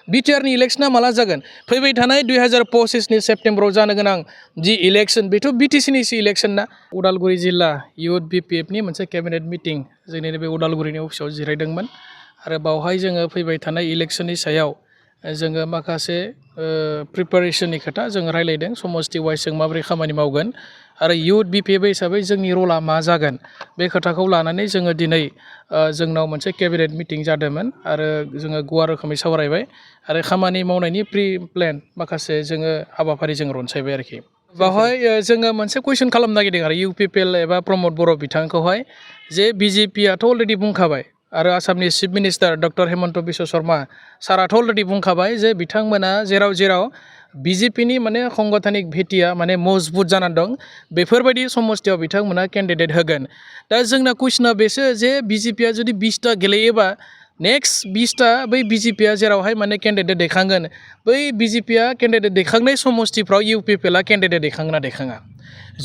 बिटिआरनि इलेक्शना माला जागोन फैबाय थानाय 2025 सेप्तेम्बराव जानो गोनां जि इलेक्शन बेथ' बिटिसिनिसो इलेक्शन ना उदालगुरि जिल्ला इउथ बिपिएफनि मोनसे केबिनेट मिटिं जोंनि नैबे उदालगुरिनि अफिसाव जिरायदोंमोन आरो बावहाय जोङो फैबाय थानाय इलेक्शननि सायाव जोङो माखासे प्रिपारेशननि खोथा जों रायलायदों समस्ति वाइज जों माबोरै खामानि मावगोन आरो इउथ बिपिएफ हिसाबै जोंनि रला मा जागोन बे खोथाखौ लानानै जोङो दिनै जोंनाव मोनसे केबिनेट मिटिं जादोंमोन आरो जोङो गुवार रोखोमै सावरायबाय आरो खामानि मावनायनि प्रि प्लेन माखासे जोङो हाबाफारि जों रनसायबाय आरोखि बावहाय जोङो मोनसे कुइसन खालामनो नागिरदों आरो इउपिपिएल एबा प्रमद बर' बिथांखौहाय जे बिजेपियाथ' अलरेडि बुंखाबाय आरो आसामनि chief minister doctor Himanta Biswa Sarma साराथ' अलरेडि बुंखाबाय जे बिथांमोना जेराव बिजेपिनि माने संगठनिक भिटिया माने मजबुत जानानै दं बेफोरबायदि समस्तियाव बिथांमोना केन्डिडेट होगोन दा जोंना कुइसना बेसो जे बिजेपिया जुदि 20टा गेलेयोबा नेक्स्ट 20टा बै बिजेपिया जेरावहाय माने केन्डिडेट दैखांगोन बै बिजेपिया केन्डिडेट दैखांनाय समस्तिफ्राव इउपिपिएलआ केन्डिडेट दैखांना दैखाङा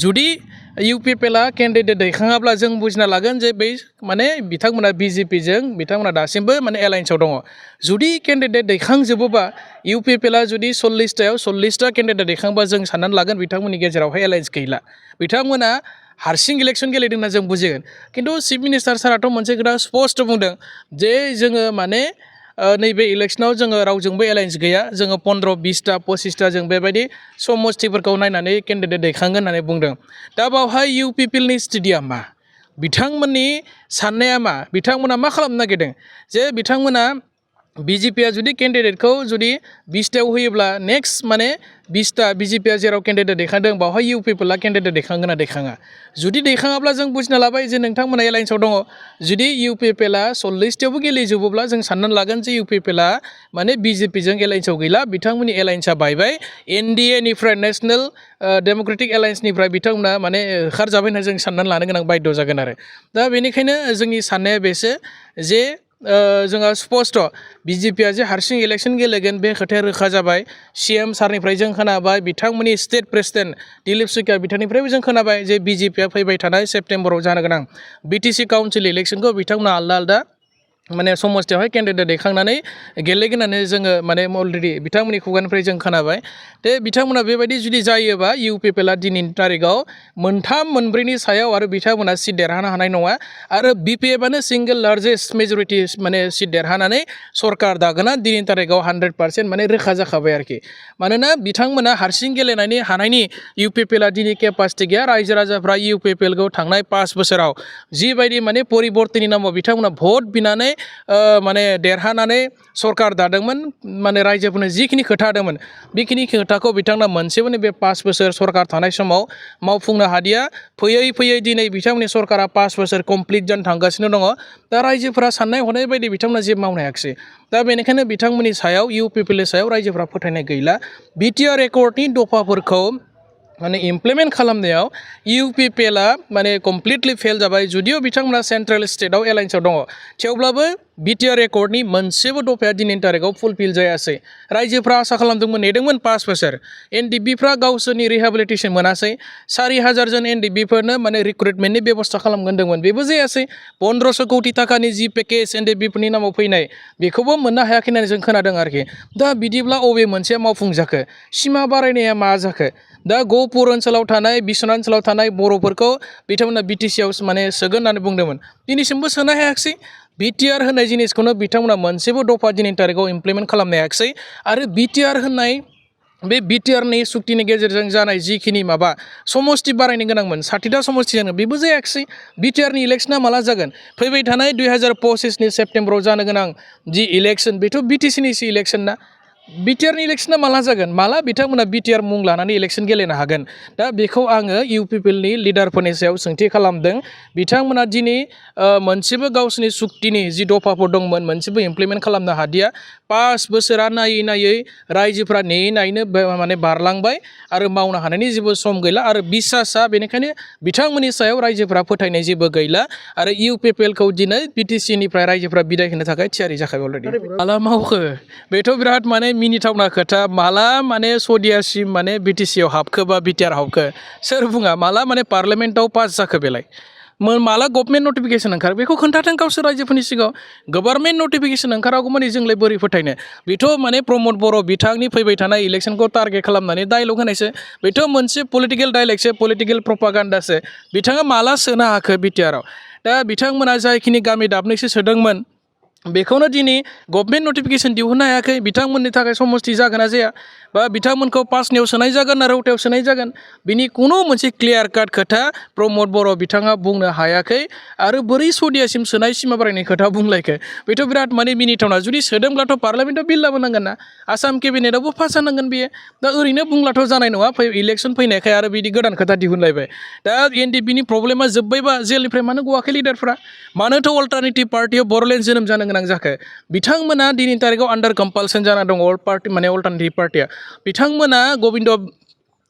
जुदि इउपिपिएलआ केन्डिडेट दैखाङाब्ला जों बुजिना लागोन जे बै माने बिथांमोना बिजेपिजों बिथांमोना दासिमबो माने एलायन्सआव दङ जुदि केन्डिडेट दैखांजोबोबा इउपिपिएलआ जुदि 40टायाव 40टा केन्डिडेट दैखांबा जों साननानै लागोन बिथांमोननि गेजेरावहाय एलायन्स गैला बिथांमोना हारसिं इलेक्शन गेलेदों होनना जों बुजिगोन खिन्थु चिफ मिनिस्टार साराथ' मोनसे खोथा स्पष्ट बुंदों जे जोङो माने नैबे इलेक्शनाव जोङो रावजोंबो एलायन्स गैया जोङो 15 20टा 25टा जों बेबायदि समस्तिफोरखौ नायनानै केन्डिडेट दैखांगोन होननानै बुंदों दा बावहाय इउपिपिएलनि स्टेडिया मा बिथांमोननि साननाया मा बिथांमोना मा खालामनो नागिरदों जे बिथांमोना बिजेपिया जुदि केन्डिडेटखौ जुदि 20टायाव होयोब्ला नेक्स्ट माने 20टा बिजेपिया जेराव केन्डिडेट दैखांदों बावहाय इउपिपिएलआ केन्डिडेट दैखांगोन ना दैखाङा जुदि दैखाङाब्ला जों बुजिना लाबाय जे नोंथांमोना एलायन्सआव दङ जुदि इउपिपिएलआ 40टायावबो गेलेजोबोब्ला जों साननानै लागोन जे इउपिपिएलआ माने बिजेपिजों एलायन्सआव गैला बिथांमोननि एलायन्सआ बायबाय एनडिएनिफ्राय नेशनेल डेम'क्रेटिक एलायन्सनिफ्राय बिथांमोना माने होखारजाबाय होनना जों साननानै लानो गोनां बायद' जागोन आरो दा बेनिखायनो जोंनि साननाया बेसो जे जोंहा स्पष्ट बिजेपिया जे हारसिं इलेक्शन गेलेगोन बे खोथाया रोखा जाबाय सीएम सारनिफ्राय जों खोनाबाय बिथांमोननि स्टेट प्रेसिडेन्ट दिलीप सुइकिया बिथांनिफ्रायबो जों खोनाबाय जे बिजेपिया फैबाय थानाय सेप्तेम्बराव जानो गोनां बिटिसि काउन्सिल इलेक्शनखौ बिथांमोना आलदा आलदा माने समस्तियावहाय केन्डिडेट दैखांनानै गेलेगोन होननानै जोङो माने अलरेडि बिथांमोननि खुगानिफ्राय जों खोनाबाय दे बिथांमोना बेबायदि जुदि जायोबा इउपिपिएलआ दिनैनि तारिखआव मोनथाम मोनब्रैनि सायाव आरो बिथांमोना सिट देरहानो हानाय नङा आरो बिपिएफआनो सिंगल लार्जेस्ट मेजरिटि माने सिट देरहानानै सरकार दागोना दिनैनि तारिखआव 100% माने रोखा जाखाबाय आरोखि मानोना बिथांमोना हारसिं गेलेनायनि हानायनि इउपिपिएलआ दिनै केपासिटि गैया रायजो राजाफ्रा इउपिपिएलखौ थांनाय 5 बोसोराव जिबायदि माने परिबर्तननि नामाव बिथांमोना भट बिनानै माने देरहानानै सरकार दादोंमोन माने रायजोफोरनो जिखिनि खोथा होदोंमोन बेखिनि खोथाखौ बिथांमोना मोनसेबो बे 5 बोसोर सरकार थानाय समाव मावफुंनो हादिया फैयै फैयै दिनै बिथांमोननि सरकारा 5 बोसोर कमप्लिट जानो थांगासिनो दङ दा रायजोफोरा साननाय हनाय बायदि बिथांमोना जेबो मावनो हायाखिसै दा बेनिखायनो बिथांमोननि सायाव इउपिपिएलनि सायाव रायजोफोरा फोथायनाय गैला बिटिआर एकर्डनि दफाफोरखौ माने इमप्लिमेन्ट खालामनायाव इउपिपिएलआ माने कमप्लिटलि फेल जाबाय जुदिও बिथांमोना सेन्ट्रेल स्टेटआव एलायन्सआव दङ थेवब्लाबो बिटिआर एकर्डनि मोनसेबो दफाया दिनैनि तारिखआव फुलफिल जायासै रायजोफ्रा आसा खालामदोंमोन नेदोंमोन 5 बोसोर एनडिबिफ्रा गावसोरनि रिहेबिलिटेसन मोनासै 4000 जन एनडिबिफोरनो माने रिक्रुटमेन्टनि बेबस्था खालामगोनदोंमोन बेबो जायासै 1500 कोटि थाखानि जि पेकेज एनडिबिफोरनि नामाव फैनाय बेखौबो मोननो हायाखै होननानै जों खोनादों आरोखि दा बिदिब्ला अबे मोनसेया मावफुंजाखो सिमा बारायनाया मा जाखो दा गहपुर ओनसोलाव थानाय बिश्वनाथ ओनसोलाव थानाय बर'फोरखौ बिथांमोना बिटिसिआव माने सोगोन होननानै बुंदोंमोन दिनैसिमबो सोनो हायाखिसै बिटिआर होननाय जिनिसखौनो बिथांमोना मोनसेबो दफा दिनैनि तारिखआव इमप्लिमेन्ट खालामनो हायाखिसै आरो बिटिआर होननाय बे बिटिआरनि सुक्तिनि गेजेरजों जानाय जिखिनि माबा समस्ति बारायनो गोनांमोन 60टा समस्ति जानो बेबो जायाखिसै बिटिआरनि इलेक्शना माला जागोन फैबाय थानाय 2025 सेप्तेम्बराव जानो गोनां जि इलेक्शन बेथ' बिटिसिनिसो इलेक्शन ना बिटिआरनि इलेक्शना माला जागोन माला बिथांमोना बिटिआर मुं लानानै इलेक्शन गेलेनो हागोन दा बेखौ आङो इउपिपिएलनि लिडारफोरनि सायाव सोंथि खालामदों बिथांमोना दिनै मोनसेबो गावसोरनि सुक्तिनि जि दफाफोर दंमोन मोनसेबो इमप्लिमेन्ट खालामनो हादिया 5 बोसोरा नायै नायै रायजोफ्रा नेयै नायैनो माने बारलांबाय आरो मावनो हानायनि जेबो सम गैला आरो बिसासा बेनिखायनो बिथांमोननि सायाव रायजोफ्रा फोथायनाय जेबो गैला आरो इउपिपिएलखौ दिनै बिटिसिनिफ्राय रायजोफ्रा बिदाय होनो थाखाय थियारि जाखाबाय अलरेडि माला मावखो बेथ' बिराद माने मिनिथावना खोथा माला माने सदियासिम माने बिटिसिआव हाबखो बा बिटिआर हाबखो सोर बुङा माला माने पार्लियामेन्टआव पास जाखो बेलाय माला गभर्नमेन्ट नटिफिकेसन ओंखारो बेखौ खोन्थाथों गावसोर रायजोफोरनि सिगाङाव गभर्नमेन्ट नटिफिकेसन ओंखारागौ माने जोंलाय बोरै फोथायनो बेथ' माने प्रमद बर' बिथांनि फैबाय थानाय इलेक्सनखौ टारगेट खालामनानै डायलग होनायसो बेथ' मोनसे पलिटिकेल डायलगसो पलिटिकेल प्रपागान्डासो बिथाङा माला सोनो हाखो बिटिआरआव दा बिथांमोना जायखिनि गामि दाबनैसो सोदोंमोन बेखौनो दिनै गभर्नमेन्ट नटिफिकेसन दिहुननो हायाखै बिथांमोननि थाखाय समस्ति जागोन ना जाया बा बिथांमोनखौ पासनियाव सोनाय जागोन ना रौतायाव सोनाय जागोन बिनि खुनु मोनसे क्लियार काट खोथा प्रमद बर' बिथाङा बुंनो हायाखै आरो बोरै सदियासिम सोनाय सिमा बारायनाय खोथा बुंलायखो बेथ' बिराद माने मिनिथावना जुदि सोदोंब्लाथ' पार्लामेन्टआव बिल लाबोनांगोन ना आसाम केबिनेटआवबो पास जानांगोन बेयो दा ओरैनो बुंब्लाथ' जानाय नङा इलेक्सन फैनायखाय आरो बिदि गोदान खोथा दिहुनलायबाय दा एनडिपिनि प्रब्लेमा जोब्बायबा जेलनिफ्राय मानो गवाखै लिडारफ्रा मानोथ' अल्टारनेटिभ पार्टियाव बर'लेण्ड जोनोम जानो गोनां जाखो बिथांमोना दिनैनि तारिखाव आन्डार कम्पालसन जाना दङ अल पार्टि माने अल्टारनेटिभ पार्टिया बिथांमोना गबिन्द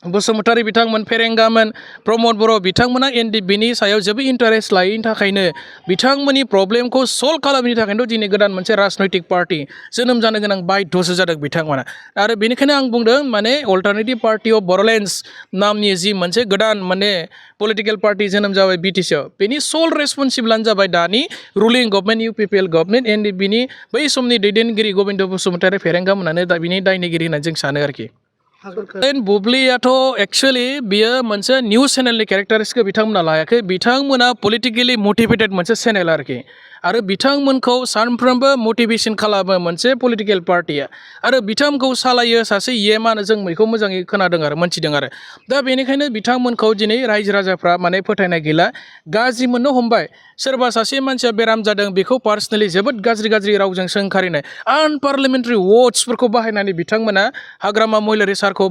बसुमतारी बिथांमोन फेरेंगामोन प्रमद बर' बिथांमोना एनडिपिनि सायाव जेबो इन्टारेस्ट लायैनि थाखायनो बिथांमोननि प्रब्लेमखौ सल्भ खालामैनि थाखायनोथ' दिनै गोदान मोनसे राजनैतिक पार्टि जोनोम जानो गोनां बाध्यसो जादों बिथांमोना आरो बेनिखायनो आं बुंदों माने अल्टारनेटिभ पार्टि अफ बर'लेण्डस नामनि जि मोनसे गोदान माने पलिटिकेल पार्टि जोनोम जाबाय बिटिसिआव बेनि सल रेसपन्सिबोलानो जाबाय दानि रुलिं गभर्नमेन्ट इउपिपिएल गभर्नमेन्ट एनडिपिनि बै समनि दैदेनगिरि गबिन्द बसुमतारी फेरेंगामोनानो दा बिनि दायनिगिरि होननानै जों सानो आरोखि बुब्लियाथ' एक्सुवेलि बियो मोनसे निउस चेनेलनि केरेक्टारिस्टखौ बिथांमोना लायाखै बिथांमोना पलिटिकेलि मटिभेटेड मोनसे चेनेल आरोखि आरो बिथांमोनखौ सानफ्रोमबो मटिभेसन खालामो मोनसे पलिटिकेल पार्टिया आरो बिथांमोनखौ सालायो सासे इएमआनो जों बेखौ मोजाङै खोनादों आरो मोनथिदों आरो दा बेनिखायनो बिथांमोनखौ दिनै रायजो राजाफ्रा माने फोथायनाय गैला गाज्रि मोननो हमबाय सोरबा सासे मानसिया बेराम जादों बेखौ पार्सनेलि जोबोद गाज्रि रावजों सोंखारिनाय आनपार्लियामेन्टारि वर्ड्सफोरखौ बाहायनानै बिथांमोना हाग्रामा महिलारि सारखौ